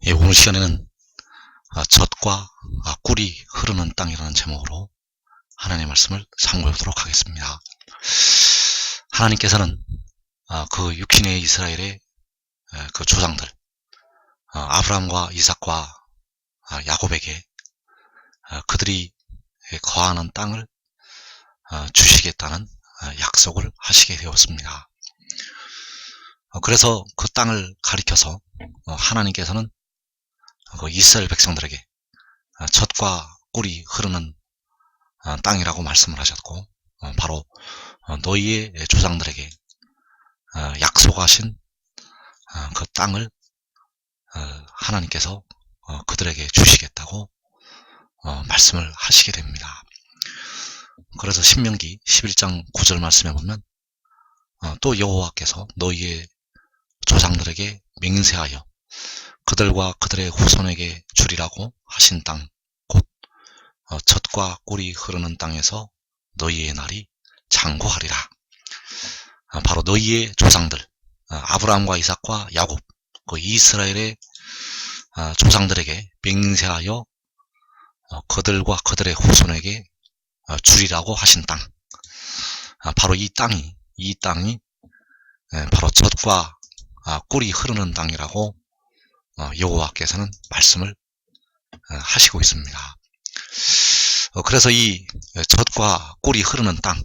예, 오늘 시간에는 젖과 꿀이 흐르는 땅이라는 제목으로 하나님의 말씀을 상고해 보도록 하겠습니다. 하나님께서는 그 육신의 이스라엘의 그 조상들 아브라함과 이삭과 야곱에게 그들이 거하는 땅을 주시겠다는 약속을 하시게 되었습니다. 그래서 그 땅을 가리켜서 하나님께서는 그 이스라엘 백성들에게 젖과 꿀이 흐르는 땅이라고 말씀을 하셨고, 바로 너희의 조상들에게 약속하신 그 땅을 하나님께서 그들에게 주시겠다고 말씀을 하시게 됩니다. 그래서 신명기 11장 9절 말씀에 보면 또 여호와께서 너희의 조상들에게 맹세하여 그들과 그들의 후손에게 주리라고 하신 땅, 곧 젖과 꿀이 흐르는 땅에서 너희의 날이 장구하리라. 바로 너희의 조상들 아브라함과 이삭과 야곱, 그 이스라엘의 조상들에게 맹세하여 그들과 그들의 후손에게 주리라고 하신 땅, 바로 이 땅이 바로 젖과 꿀이 흐르는 땅이라고 여호와께서는 말씀을 하시고 있습니다. 그래서 이 젖과 꿀이 흐르는 땅,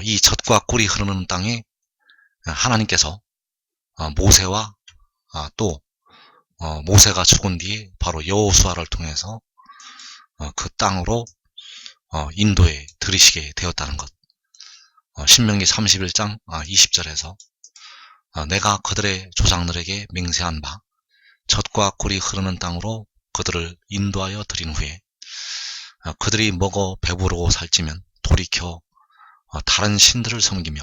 이 젖과 꿀이 흐르는 땅에 하나님께서 모세와 또 모세가 죽은 뒤에 바로 여호수아를 통해서 그 땅으로 인도에 들이시게 되었다는 것. 신명기 31장 20절에서 내가 그들의 조상들에게 맹세한 바 젖과 꿀이 흐르는 땅으로 그들을 인도하여 드린 후에 그들이 먹어 배부르고 살찌면 돌이켜 다른 신들을 섬기며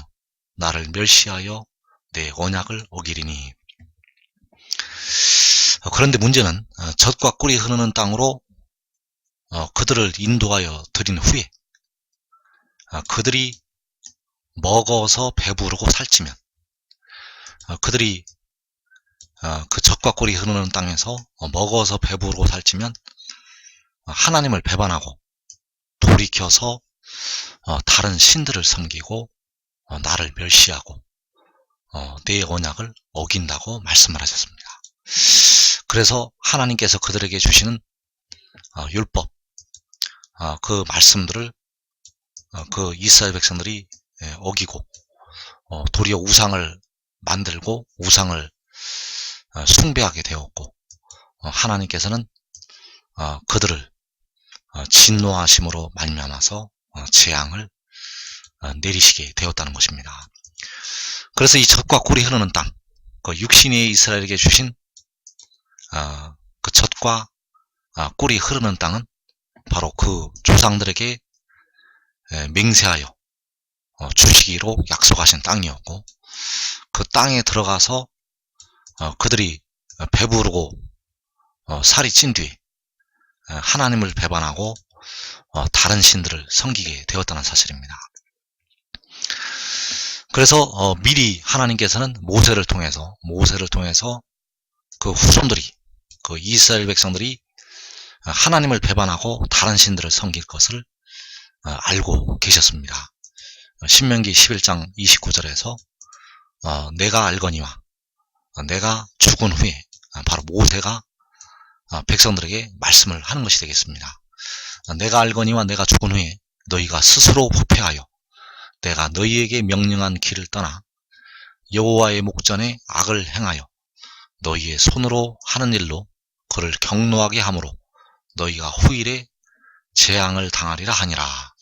나를 멸시하여 내 언약을 어기리니. 그런데 문제는 젖과 꿀이 흐르는 땅으로 그들을 인도하여 드린 후에 그들이 먹어서 배부르고 살찌면, 그들이 그 젖과 꿀이 흐르는 땅에서 먹어서 배부르고 살찌면 하나님을 배반하고 돌이켜서 다른 신들을 섬기고 나를 멸시하고 내 언약을 어긴다고 말씀을 하셨습니다. 그래서 하나님께서 그들에게 주시는 율법, 그 말씀들을 그 이스라엘 백성들이 어기고 도리어 우상을 만들고 우상을 숭배하게 되었고, 하나님께서는 그들을 진노하심으로 말미암아서 재앙을 내리시게 되었다는 것입니다. 그래서 이 젖과 꿀이 흐르는 땅, 그 육신의 이스라엘에게 주신 그 젖과 꿀이 흐르는 땅은 바로 그 조상들에게 맹세하여 주시기로 약속하신 땅이었고, 그 땅에 들어가서 그들이 배부르고 살이 찐 뒤에 하나님을 배반하고 다른 신들을 섬기게 되었다는 사실입니다. 그래서 미리 하나님께서는 모세를 통해서 그 후손들이, 그 이스라엘 백성들이 하나님을 배반하고 다른 신들을 섬길 것을 알고 계셨습니다. 신명기 11장 29절에서 내가 알거니와 내가 죽은 후에, 바로 모세가 백성들에게 말씀을 하는 것이 되겠습니다. 내가 알거니와 내가 죽은 후에 너희가 스스로 후패하여 내가 너희에게 명령한 길을 떠나 여호와의 목전에 악을 행하여 너희의 손으로 하는 일로 그를 경노하게 함으로 너희가 후일에 재앙을 당하리라 하니라.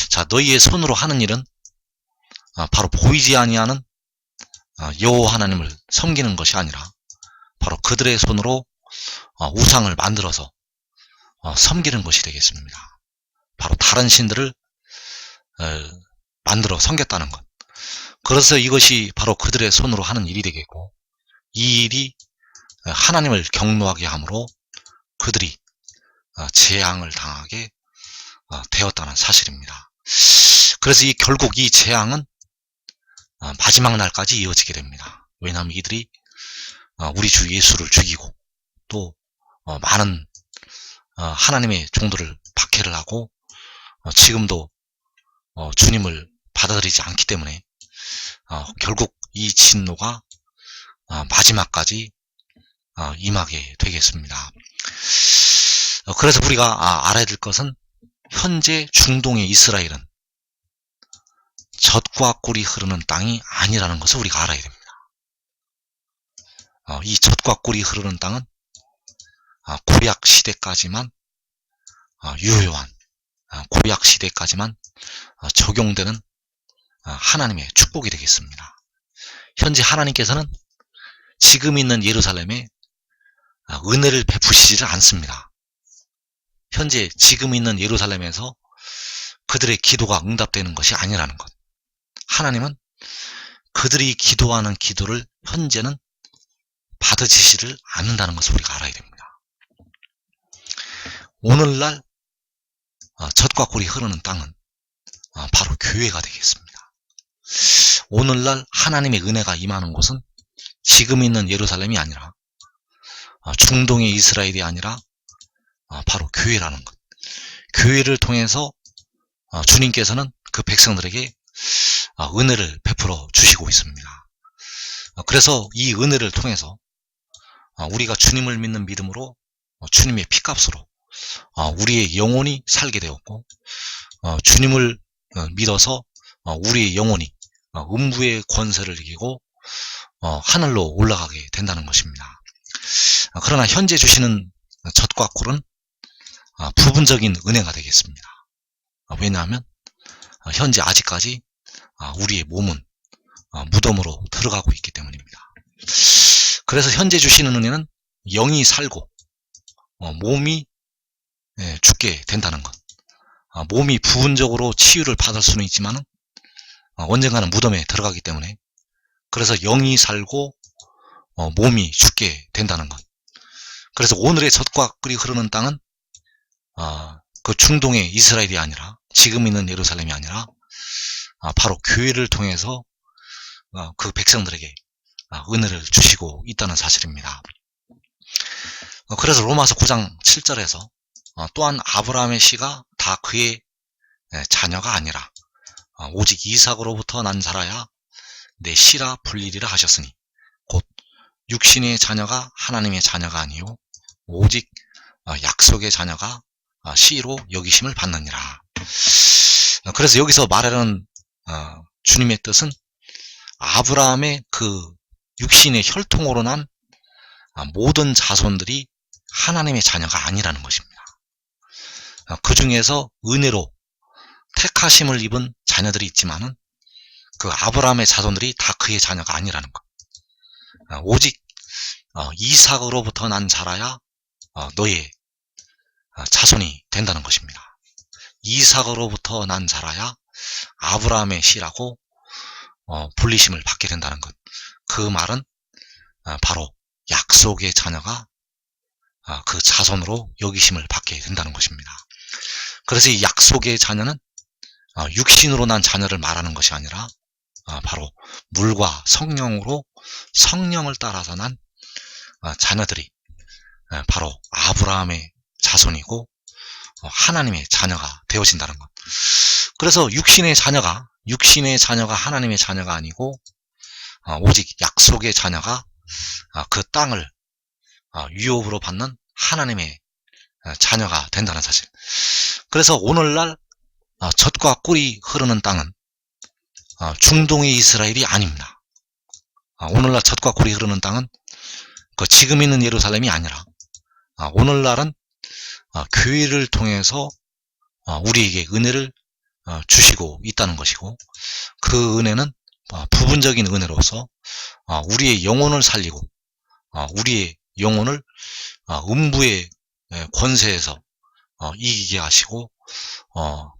자, 너희의 손으로 하는 일은 바로 보이지 아니하는 여호와 하나님을 섬기는 것이 아니라 바로 그들의 손으로 우상을 만들어서 섬기는 것이 되겠습니다. 바로 다른 신들을 만들어 섬겼다는 것. 그래서 이것이 바로 그들의 손으로 하는 일이 되겠고, 이 일이 하나님을 경노하게 함으로 그들이 재앙을 당하게 되었다는 사실입니다. 그래서 결국 이 재앙은 마지막 날까지 이어지게 됩니다. 왜냐하면 이들이 우리 주 예수를 죽이고 또 많은 하나님의 종들을 박해를 하고 지금도 주님을 받아들이지 않기 때문에 결국 이 진노가 마지막까지 임하게 되겠습니다. 그래서 우리가 알아야 될 것은 현재 중동의 이스라엘은 젖과 꿀이 흐르는 땅이 아니라는 것을 우리가 알아야 됩니다. 이 젖과 꿀이 흐르는 땅은 구약 시대까지만 유효한, 구약 시대까지만 적용되는 하나님의 축복이 되겠습니다. 현재 하나님께서는 지금 있는 예루살렘에 은혜를 베푸시지를 않습니다. 현재 지금 있는 예루살렘에서 그들의 기도가 응답되는 것이 아니라는 것. 하나님은 그들이 기도하는 기도를 현재는 받으시지를 않는다는 것을 우리가 알아야 됩니다. 오늘날 젖과 꿀이 흐르는 땅은 바로 교회가 되겠습니다. 오늘날 하나님의 은혜가 임하는 곳은 지금 있는 예루살렘이 아니라 중동의 이스라엘이 아니라 바로 교회라는 것. 교회를 통해서 주님께서는 그 백성들에게 은혜를 베풀어 주시고 있습니다. 그래서 이 은혜를 통해서 우리가 주님을 믿는 믿음으로 주님의 피값으로 우리의 영혼이 살게 되었고, 주님을 믿어서 우리의 영혼이 음부의 권세를 이기고 하늘로 올라가게 된다는 것입니다. 그러나 현재 주시는 젖과 꿀은 부분적인 은혜가 되겠습니다. 왜냐하면 현재 아직까지 우리의 몸은 무덤으로 들어가고 있기 때문입니다. 그래서 현재 주시는 은혜는 영이 살고 몸이 죽게 된다는 것. 몸이 부분적으로 치유를 받을 수는 있지만 언젠가는 무덤에 들어가기 때문에, 그래서 영이 살고 몸이 죽게 된다는 것. 그래서 오늘의 젖과 꿀이 흐르는 땅은 그 중동의 이스라엘이 아니라, 지금 있는 예루살렘이 아니라 바로 교회를 통해서 그 백성들에게 은혜를 주시고 있다는 사실입니다. 그래서 로마서 9장 7절에서 또한 아브라함의 씨가 다 그의 자녀가 아니라 오직 이삭으로부터 난 자라야 내 씨라 불리리라 하셨으니, 곧 육신의 자녀가 하나님의 자녀가 아니요 오직 약속의 자녀가 씨로 여기심을 받느니라. 그래서 여기서 말하는 주님의 뜻은 아브라함의 그 육신의 혈통으로 난 모든 자손들이 하나님의 자녀가 아니라는 것입니다. 그 중에서 은혜로 택하심을 입은 자녀들이 있지만은 그 아브라함의 자손들이 다 그의 자녀가 아니라는 것. 오직 이삭으로부터 난 자라야 너의 자손이 된다는 것입니다. 이삭으로부터 난 자라야 아브라함의 씨라고 불리심을 받게 된다는 것. 그 말은 바로 약속의 자녀가 그 자손으로 여기심을 받게 된다는 것입니다. 그래서 이 약속의 자녀는 육신으로 난 자녀를 말하는 것이 아니라 바로 물과 성령으로 성령을 따라서 난 자녀들이 바로 아브라함의 자손이고 하나님의 자녀가 되어진다는 것. 그래서 육신의 자녀가 하나님의 자녀가 아니고 오직 약속의 자녀가 그 땅을 유업으로 받는 하나님의 자녀가 된다는 사실. 그래서 오늘날 젖과 꿀이 흐르는 땅은 중동의 이스라엘이 아닙니다. 오늘날 젖과 꿀이 흐르는 땅은 그 지금 있는 예루살렘이 아니라 오늘날은 교회를 통해서 우리에게 은혜를 주시고 있다는 것이고, 그 은혜는 부분적인 은혜로서 우리의 영혼을 살리고 우리의 영혼을 음부의 권세에서 이기게 하시고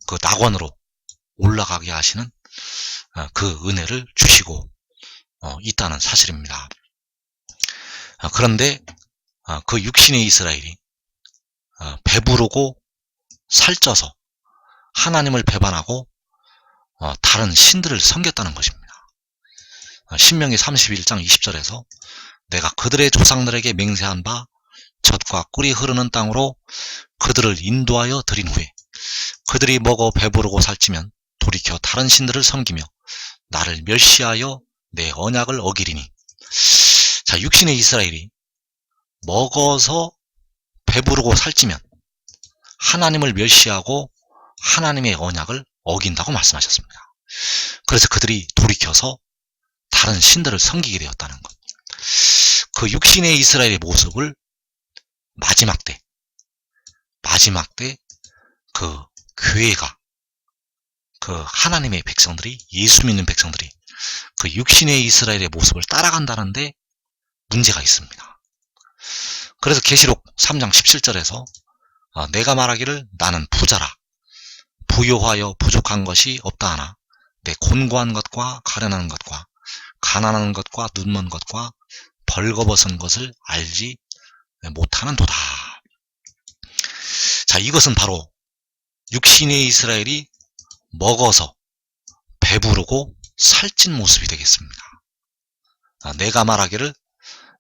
그 낙원으로 올라가게 하시는 그 은혜를 주시고 있다는 사실입니다. 그런데 그 육신의 이스라엘이 배부르고 살쪄서 하나님을 배반하고 다른 신들을 섬겼다는 것입니다. 신명기 31장 20절에서 내가 그들의 조상들에게 맹세한 바 젖과 꿀이 흐르는 땅으로 그들을 인도하여 드린 후에 그들이 먹어 배부르고 살찌면 돌이켜 다른 신들을 섬기며 나를 멸시하여 내 언약을 어기리니. 자, 육신의 이스라엘이 먹어서 배부르고 살찌면 하나님을 멸시하고 하나님의 언약을 어긴다고 말씀하셨습니다. 그래서 그들이 돌이켜서 다른 신들을 섬기게 되었다는 것. 그 육신의 이스라엘의 모습을 마지막 때 그 교회가, 그 하나님의 백성들이, 예수 믿는 백성들이 그 육신의 이스라엘의 모습을 따라간다는데 문제가 있습니다. 그래서 계시록 3장 17절에서 내가 말하기를 나는 부자라 부요하여 부족한 것이 없다 하나 내 곤고한 것과 가련한 것과 가난한 것과 눈먼 것과 벌거벗은 것을 알지 못하는도다. 자, 이것은 바로 육신의 이스라엘이 먹어서 배부르고 살찐 모습이 되겠습니다. 내가 말하기를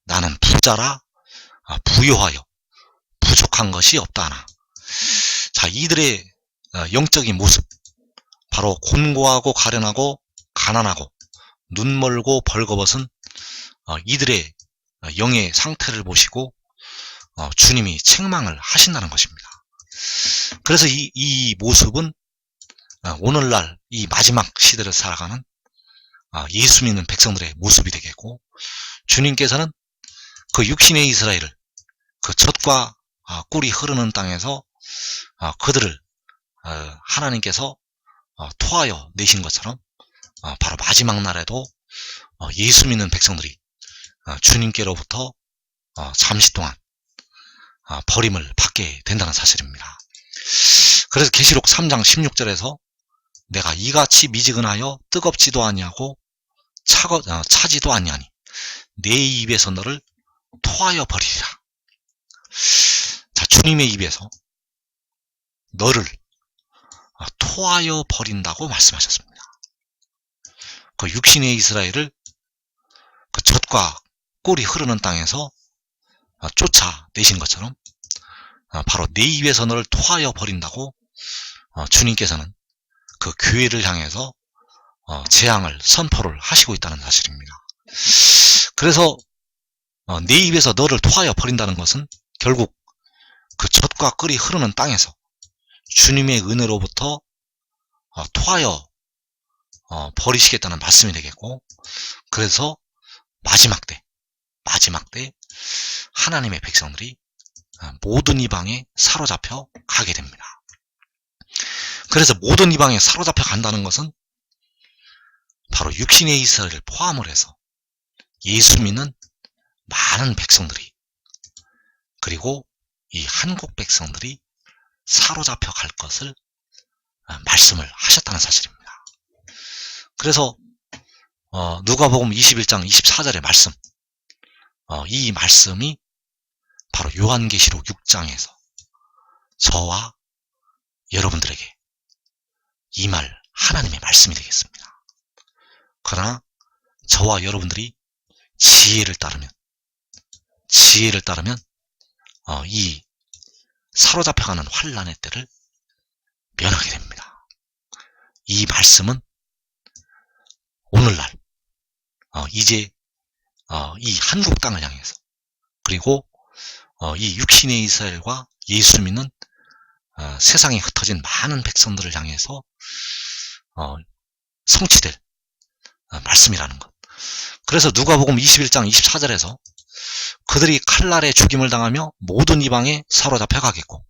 나는 부자라 부요하여 부족한 것이 없다 하나. 자, 이들의 영적인 모습, 바로 곤고하고 가련하고 가난하고 눈멀고 벌거벗은 이들의 영의 상태를 보시고 주님이 책망을 하신다는 것입니다. 그래서 이 모습은 오늘날 이 마지막 시대를 살아가는 예수 믿는 백성들의 모습이 되겠고, 주님께서는 그 육신의 이스라엘을 그 젖과 꿀이 흐르는 땅에서 그들을 하나님께서 토하여 내신 것처럼 바로 마지막 날에도 예수 믿는 백성들이 주님께로부터 잠시 동안 버림을 받게 된다는 사실입니다. 그래서 계시록 3장 16절에서 내가 이같이 미지근하여 뜨겁지도 아니하고 차지도 아니하니 내 입에서 너를 토하여 버리리라. 자, 주님의 입에서 너를 토하여 버린다고 말씀하셨습니다. 그 육신의 이스라엘을 그 젖과 꿀이 흐르는 땅에서 쫓아내신 것처럼 바로 내 입에서 너를 토하여 버린다고 주님께서는 그 교회를 향해서 재앙을 선포를 하시고 있다는 사실입니다. 그래서 내 입에서 너를 토하여 버린다는 것은 결국 그 젖과 꿀이 흐르는 땅에서 주님의 은혜로부터 토하여 버리시겠다는 말씀이 되겠고, 그래서 마지막 때 하나님의 백성들이 모든 이방에 사로잡혀 가게 됩니다. 그래서 모든 이방에 사로잡혀 간다는 것은 바로 육신의 이스라엘을 포함을 해서 예수 믿는 많은 백성들이, 그리고 이 한국 백성들이 사로잡혀 갈 것을 말씀을 하셨다는 사실입니다. 그래서 누가복음 21장 24절의 말씀, 이 말씀이 바로 요한계시록 6장에서 저와 여러분들에게 임할 하나님의 말씀이 되겠습니다. 그러나 저와 여러분들이 지혜를 따르면 이 사로잡혀가는 환난의 때를 면하게 됩니다. 이 말씀은 오늘날 이제 이 한국 땅을 향해서, 그리고 이 육신의 이스라엘과 예수 믿는 세상에 흩어진 많은 백성들을 향해서 성취될 말씀이라는 것. 그래서 누가복음 21장 24절에서 그들이 칼날에 죽임을 당하며 모든 이방에 사로잡혀 가겠고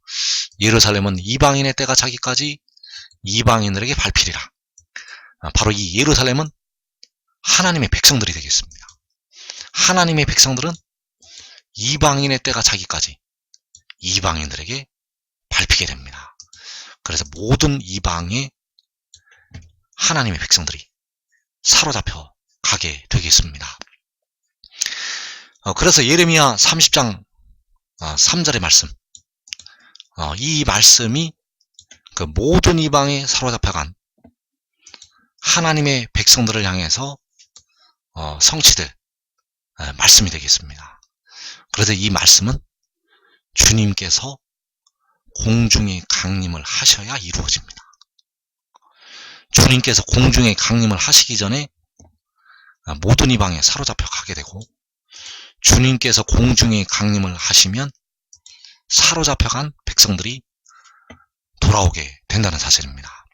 예루살렘은 이방인의 때가 차기까지 이방인들에게 밟히리라. 바로 이 예루살렘은 하나님의 백성들이 되겠습니다. 하나님의 백성들은 이방인의 때가 차기까지 이방인들에게 밟히게 됩니다. 그래서 모든 이방의 하나님의 백성들이 사로잡혀 가게 되겠습니다. 그래서 예레미야 30장 3절의 말씀, 이 말씀이 그 모든 이방에 사로잡혀간 하나님의 백성들을 향해서 성취될 말씀이 되겠습니다. 그래서 이 말씀은 주님께서 공중에 강림을 하셔야 이루어집니다. 주님께서 공중에 강림을 하시기 전에 모든 이방에 사로잡혀 가게 되고, 주님께서 공중에 강림을 하시면 사로잡혀간 백성들이 돌아오게 된다는 사실입니다.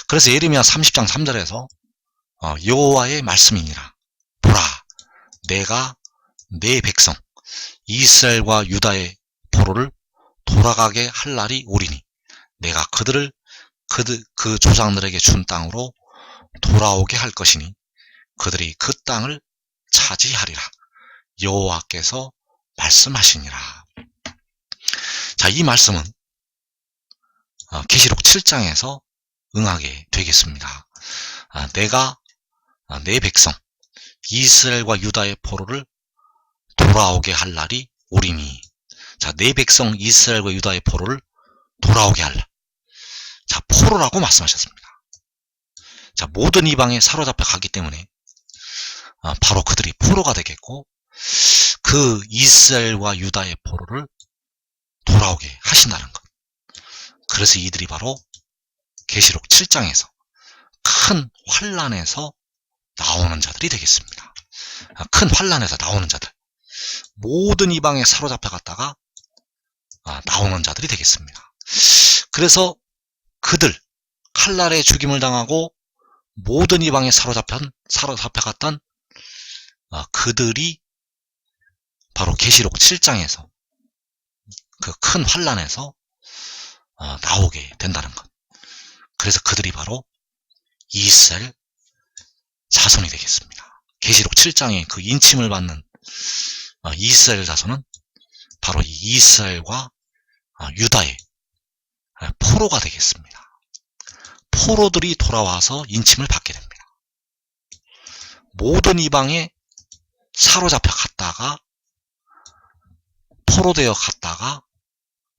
그래서 예레미야 30장 3절에서 여호와의 말씀이니라. 보라, 내가 내 백성 이스라엘과 유다의 포로를 돌아가게 할 날이 오리니 내가 그들을 그 조상들에게 준 땅으로 돌아오게 할 것이니 그들이 그 땅을 차지하리라. 여호와께서 말씀하시니라. 자, 이 말씀은 계시록 7장에서 응하게 되겠습니다. 내가 내 백성 이스라엘과 유다의 포로를 돌아오게 할 날이 오리니. 자, 내 백성 이스라엘과 유다의 포로를 돌아오게 할 날. 자, 포로라고 말씀하셨습니다. 자, 모든 이방에 사로잡혀 가기 때문에 바로 그들이 포로가 되겠고, 그 이스라엘과 유다의 포로를 돌아오게 하신다는 것. 그래서 이들이 바로 계시록 7장에서 큰 환난에서 나오는 자들이 되겠습니다. 큰 환난에서 나오는 자들, 모든 이방에 사로잡혀 갔다가 나오는 자들이 되겠습니다. 그래서 그들, 칼날에 죽임을 당하고 모든 이방에 사로잡혀 갔던 그들이 바로 계시록 7장에서 그 큰 환난에서 나오게 된다는 것. 그래서 그들이 바로 이스라엘 자손이 되겠습니다. 계시록 7장에 그 인침을 받는 이스라엘 자손은 바로 이 이스라엘과 유다의 포로가 되겠습니다. 포로들이 돌아와서 인침을 받게 됩니다. 모든 이방에 사로잡혀 갔다가 포로되어 갔다가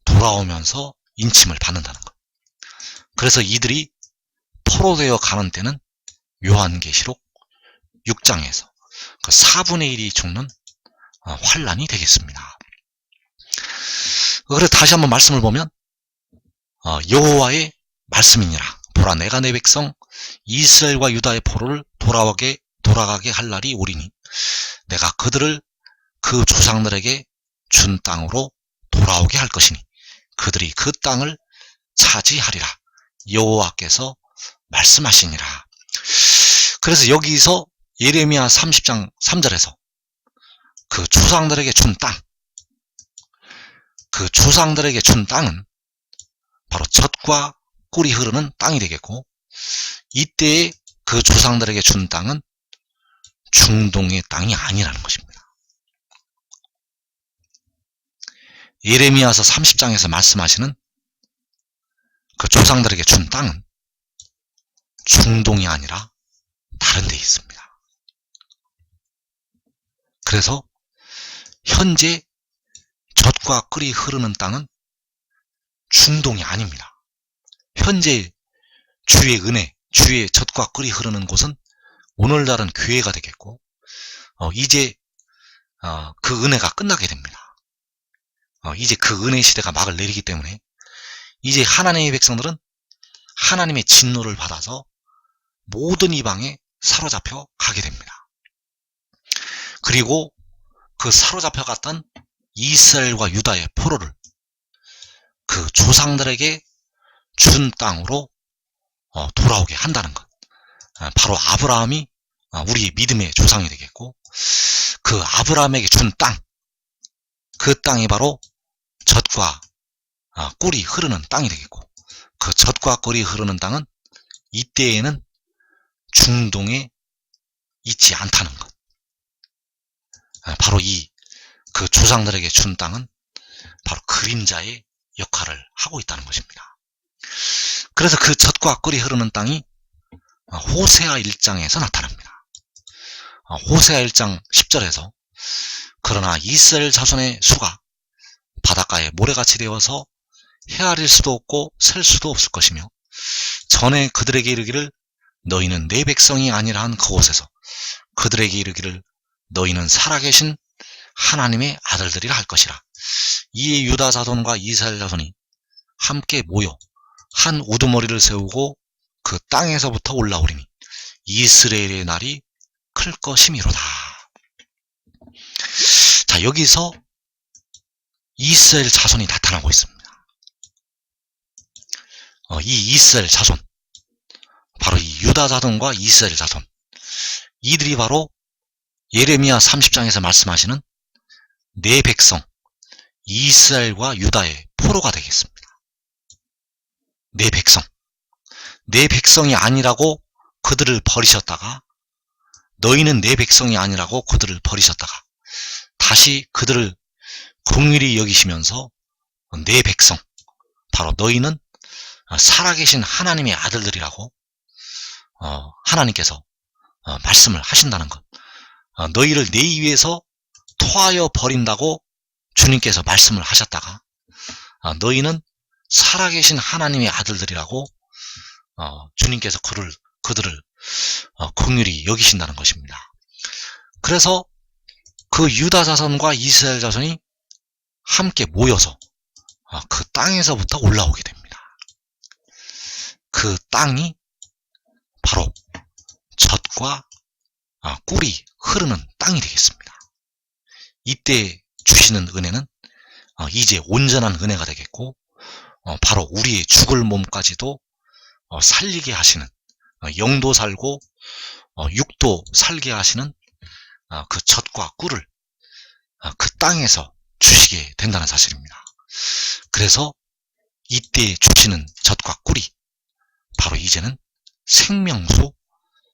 돌아오면서 인침을 받는다는 것. 그래서 이들이 포로되어 가는 때는 요한계시록 6장에서 그 4분의 1이 죽는 환난이 되겠습니다. 그래서 다시 한번 말씀을 보면 여호와의 말씀이니라. 보라, 내가 내 백성 이스라엘과 유다의 포로를 돌아가게 할 날이 오리니 내가 그들을 그 조상들에게 준 땅으로 돌아오게 할 것이니 그들이 그 땅을 차지하리라. 여호와께서 말씀하시니라. 그래서 여기서 예레미야 30장 3절에서 그 조상들에게 준 땅, 그 조상들에게 준 땅은 바로 젖과 꿀이 흐르는 땅이 되겠고, 이때에 그 조상들에게 준 땅은 중동의 땅이 아니라는 것입니다. 예레미야서 30장에서 말씀하시는 그 조상들에게 준 땅은 중동이 아니라 다른 데 있습니다. 그래서 현재 젖과 꿀이 흐르는 땅은 중동이 아닙니다. 현재 주의 은혜, 주의 젖과 꿀이 흐르는 곳은 오늘날은 교회가 되겠고, 이제 그 은혜가 끝나게 됩니다. 이제 그 은혜 시대가 막을 내리기 때문에 이제 하나님의 백성들은 하나님의 진노를 받아서 모든 이방에 사로잡혀 가게 됩니다. 그리고 그 사로잡혀 갔던 이스라엘과 유다의 포로를 그 조상들에게 준 땅으로 돌아오게 한다는 것. 바로 아브라함이 우리 믿음의 조상이 되겠고, 그 아브라함에게 준 땅, 그 땅이 바로 젖과 꿀이 흐르는 땅이 되겠고, 그 젖과 꿀이 흐르는 땅은 이때에는 중동에 있지 않다는 것. 바로 그 조상들에게 준 땅은 바로 그림자의 역할을 하고 있다는 것입니다. 그래서 그 젖과 꿀이 흐르는 땅이 호세아 1장에서 나타납니다. 호세아 1장 10절에서 그러나 이스라엘 자손의 수가 바닷가에 모래같이 되어서 헤아릴 수도 없고 셀 수도 없을 것이며 전에 그들에게 이르기를 너희는 내 백성이 아니라 한 그곳에서 그들에게 이르기를 너희는 살아계신 하나님의 아들들이라 할 것이라. 이 유다 자손과 이스라엘 자손이 함께 모여 한 우두머리를 세우고 그 땅에서부터 올라오리니 이스라엘의 날이 클 것이미로다. 자, 여기서 이스라엘 자손이 나타나고 있습니다. 이 이스라엘 자손, 바로 이 유다 자손과 이스라엘 자손, 이들이 바로 예레미야 30장에서 말씀하시는 내 백성 이스라엘과 유다의 포로가 되겠습니다. 내 백성, 내 백성이 아니라고 그들을 버리셨다가, 너희는 내 백성이 아니라고 그들을 버리셨다가 다시 그들을 긍휼히 여기시면서 내 백성, 바로 너희는 살아계신 하나님의 아들들이라고 하나님께서 말씀을 하신다는 것. 너희를 내 위에서 토하여 버린다고 주님께서 말씀을 하셨다가 너희는 살아계신 하나님의 아들들이라고 주님께서 그들을 긍휼히 여기신다는 것입니다. 그래서 그 유다 자손과 이스라엘 자손이 함께 모여서 그 땅에서부터 올라오게 됩니다. 그 땅이 바로 젖과 꿀이 흐르는 땅이 되겠습니다. 이때 주시는 은혜는 이제 온전한 은혜가 되겠고, 바로 우리의 죽을 몸까지도 살리게 하시는, 영도 살고 육도 살게 하시는 그 젖과 꿀을 그 땅에서 주시게 된다는 사실입니다. 그래서 이때 주시는 젖과 꿀이 바로 이제는 생명수,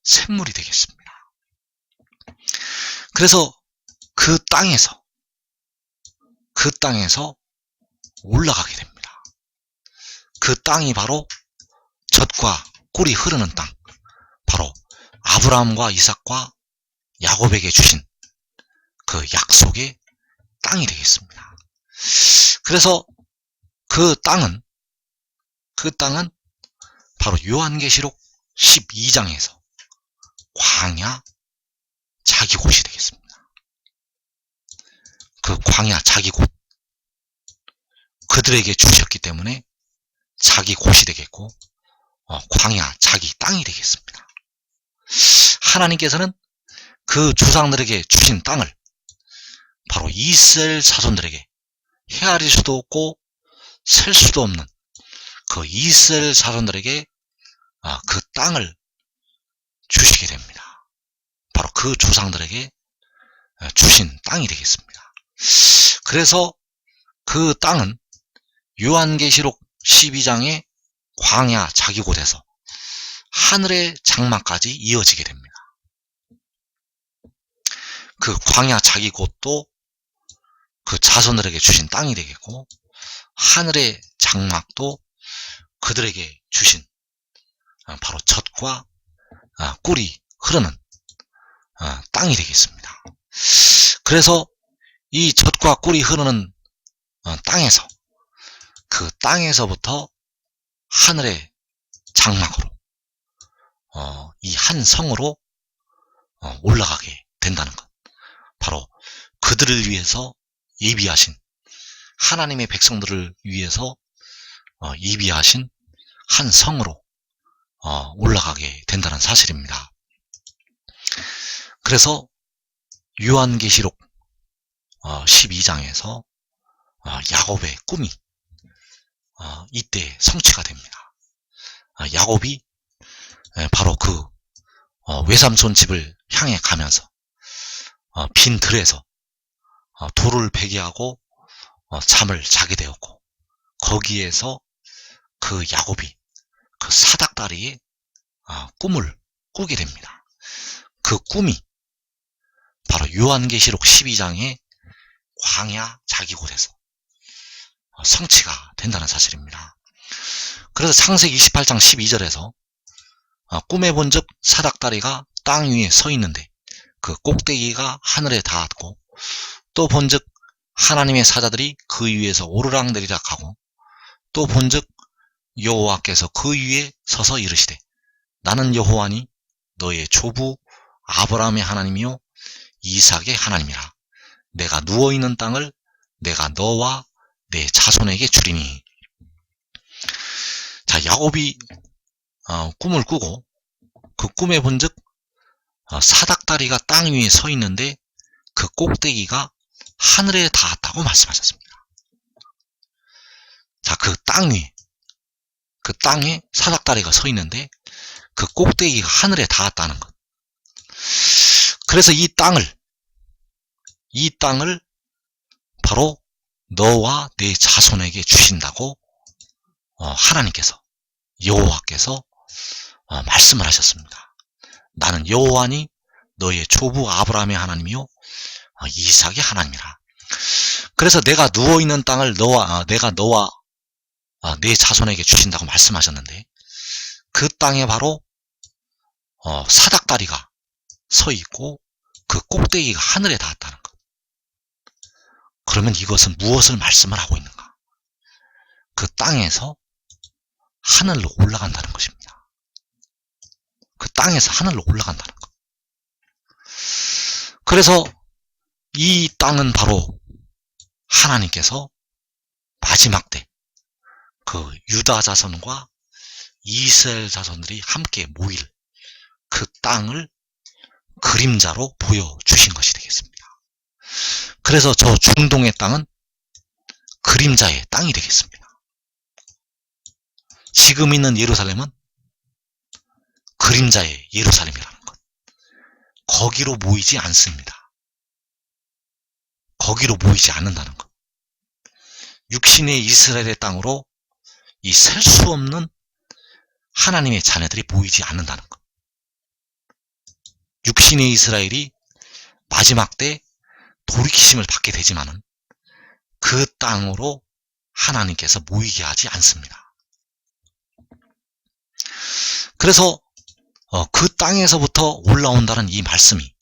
샘물이 되겠습니다. 그래서 그 땅에서 올라가게 됩니다. 그 땅이 바로 젖과 꿀이 흐르는 땅, 바로 아브라함과 이삭과 야곱에게 주신 그 약속의 땅이 되겠습니다. 그래서 그 땅은 바로 요한계시록 12장에서 광야 자기 곳이 되겠습니다. 그 광야 자기 곳, 그들에게 주셨기 때문에 자기 곳이 되겠고, 광야 자기 땅이 되겠습니다. 하나님께서는 그 조상들에게 주신 땅을 바로 이스라엘 자손들에게 헤아릴 수도 없고 셀 수도 없는 그 이스라엘 자손들에게 그 땅을 주시게 됩니다. 바로 그 조상들에게 주신 땅이 되겠습니다. 그래서 그 땅은 요한계시록 12장의 광야 자기 곳에서 하늘의 장막까지 이어지게 됩니다. 그 광야 자기 곳도 그 자손들에게 주신 땅이 되겠고, 하늘의 장막도 그들에게 주신 바로 젖과 꿀이 흐르는 땅이 되겠습니다. 그래서 이 젖과 꿀이 흐르는 땅에서, 그 땅에서부터 하늘의 장막으로 이 한 성으로 올라가게 된다는 것, 바로 그들을 위해서 예비하신, 하나님의 백성들을 위해서 예비하신 한 성으로 올라가게 된다는 사실입니다. 그래서 요한계시록 12장에서 야곱의 꿈이 이때 성취가 됩니다. 야곱이 바로 그 외삼촌 집을 향해 가면서 빈 들에서 돌을 베게 하고 잠을 자게 되었고, 거기에서 그 야곱이 그 사닥다리에 꿈을 꾸게 됩니다. 그 꿈이 바로 요한계시록 12장의 광야 자기 곳에서 성취가 된다는 사실입니다. 그래서 창세기 28장 12절에서 꿈에 본즉 사닥다리가 땅 위에 서 있는데 그 꼭대기가 하늘에 닿았고, 또 본즉 하나님의 사자들이 그 위에서 오르락내리락 하고, 또 본즉 여호와께서 그 위에 서서 이르시되 나는 여호와니 너의 조부 아브라함의 하나님이요 이삭의 하나님이라. 내가 누워있는 땅을 내가 너와 내 자손에게 주리니. 자, 야곱이 꿈을 꾸고 그 꿈에 본즉 사닥다리가 땅 위에 서 있는데 그 꼭대기가 하늘에 닿았다고 말씀하셨습니다. 자, 그 땅 위에, 그 땅에 사닥다리가 서 있는데 그 꼭대기가 하늘에 닿았다는 것. 그래서 이 땅을 바로 너와 내 자손에게 주신다고 하나님께서, 여호와께서 말씀을 하셨습니다. 나는 여호와니 너의 조부 아브라함의 하나님이요 이삭의 하나님이라. 그래서 내가 누워있는 땅을 내가 너와 내 자손에게 주신다고 말씀하셨는데 그 땅에 바로 사닥다리가 서 있고 그 꼭대기가 하늘에 닿았다는 것. 그러면 이것은 무엇을 말씀을 하고 있는가? 그 땅에서 하늘로 올라간다는 것입니다. 그 땅에서 하늘로 올라간다는 것. 그래서 이 땅은 바로 하나님께서 마지막 때 그 유다 자손과 이스라엘 자손들이 함께 모일 그 땅을 그림자로 보여주신 것이 되겠습니다. 그래서 저 중동의 땅은 그림자의 땅이 되겠습니다. 지금 있는 예루살렘은 그림자의 예루살렘이라는 것. 거기로 모이지 않습니다. 거기로 모이지 않는다는 것. 육신의 이스라엘의 땅으로 이 셀 수 없는 하나님의 자녀들이 모이지 않는다는 것. 육신의 이스라엘이 마지막 때 돌이키심을 받게 되지만은 그 땅으로 하나님께서 모이게 하지 않습니다. 그래서 그 땅에서부터 올라온다는 이 말씀이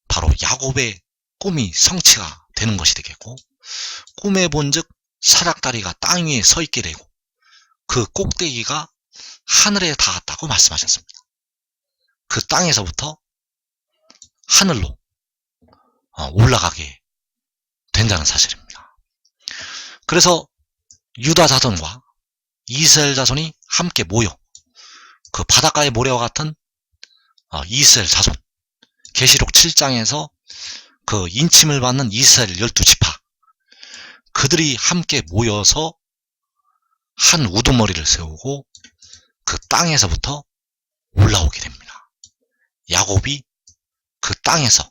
바로 야곱의 꿈이 성취가 되는 것이 되겠고, 꿈에 본즉 사닥다리가 땅 위에 서 있게 되고 그 꼭대기가 하늘에 닿았다고 말씀하셨습니다. 그 땅에서부터 하늘로 올라가게 된다는 사실입니다. 그래서 유다 자손과 이스라엘 자손이 함께 모여 그 바닷가의 모래와 같은 이스라엘 자손, 계시록 7장에서 그 인침을 받는 이스라엘 12지파, 그들이 함께 모여서 한 우두머리를 세우고 그 땅에서부터 올라오게 됩니다. 야곱이 그 땅에서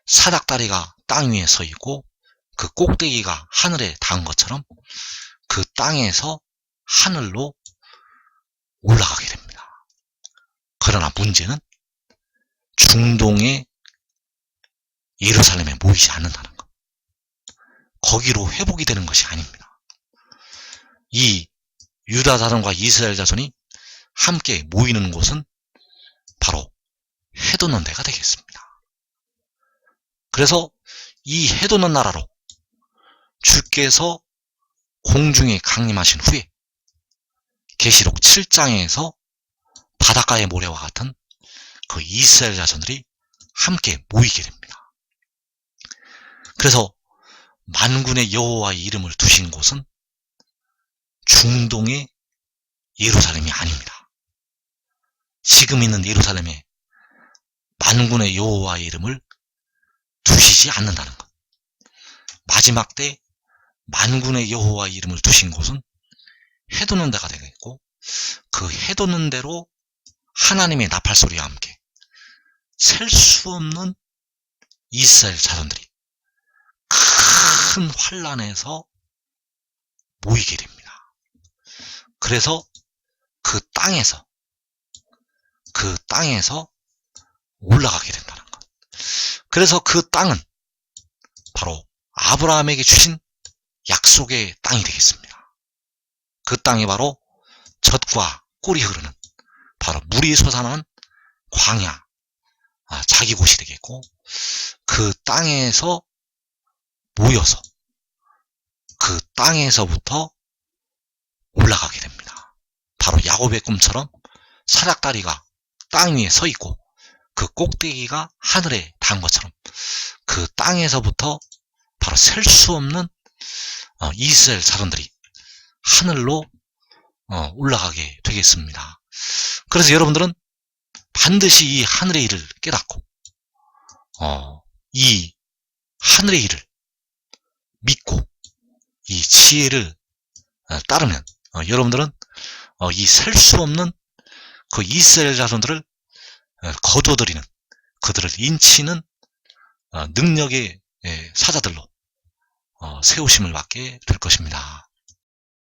사닥다리가 땅 위에 서 있고 그 꼭대기가 하늘에 닿은 것처럼 그 땅에서 하늘로 올라가게 됩니다. 그러나 문제는 중동의 예루살렘에 모이지 않는다는 것. 거기로 회복이 되는 것이 아닙니다. 이 유다 자손과 이스라엘 자손이 함께 모이는 곳은 바로 해돋는 데가 되겠습니다. 그래서 이 해돋는 나라로 주께서 공중에 강림하신 후에 계시록 7장에서 바닷가의 모래와 같은 그 이스라엘 자손들이 함께 모이게 됩니다. 그래서 만군의 여호와의 이름을 두신 곳은 중동의 예루살렘이 아닙니다. 지금 있는 예루살렘에 만군의 여호와의 이름을 두시지 않는다는 것. 마지막 때 만군의 여호와의 이름을 두신 곳은 해돋는 데가 되겠고, 그 해돋는 대로 하나님의 나팔소리와 함께 셀 수 없는 이스라엘 자손들이 큰 환란에서 모이게 됩니다. 그래서 그 땅에서 올라가게 된다는 것. 그래서 그 땅은 바로 아브라함에게 주신 약속의 땅이 되겠습니다. 그 땅이 바로 젖과 꿀이 흐르는, 바로 물이 솟아나는 광야, 자기 곳이 되겠고, 그 땅에서 모여서 그 땅에서부터 올라가게 됩니다. 바로 야곱의 꿈처럼 사닥다리가 땅 위에 서 있고 그 꼭대기가 하늘에 닿은 것처럼 그 땅에서부터 바로 셀 수 없는 이스라엘 사람들이 하늘로 올라가게 되겠습니다. 그래서 여러분들은 반드시 이 하늘의 일을 깨닫고 이 하늘의 일을 믿고 이 지혜를 따르면 여러분들은 이 셀 수 없는 그 이스라엘 자손들을 거두어들이는, 그들을 인치는 능력의 사자들로 세우심을 받게 될 것입니다.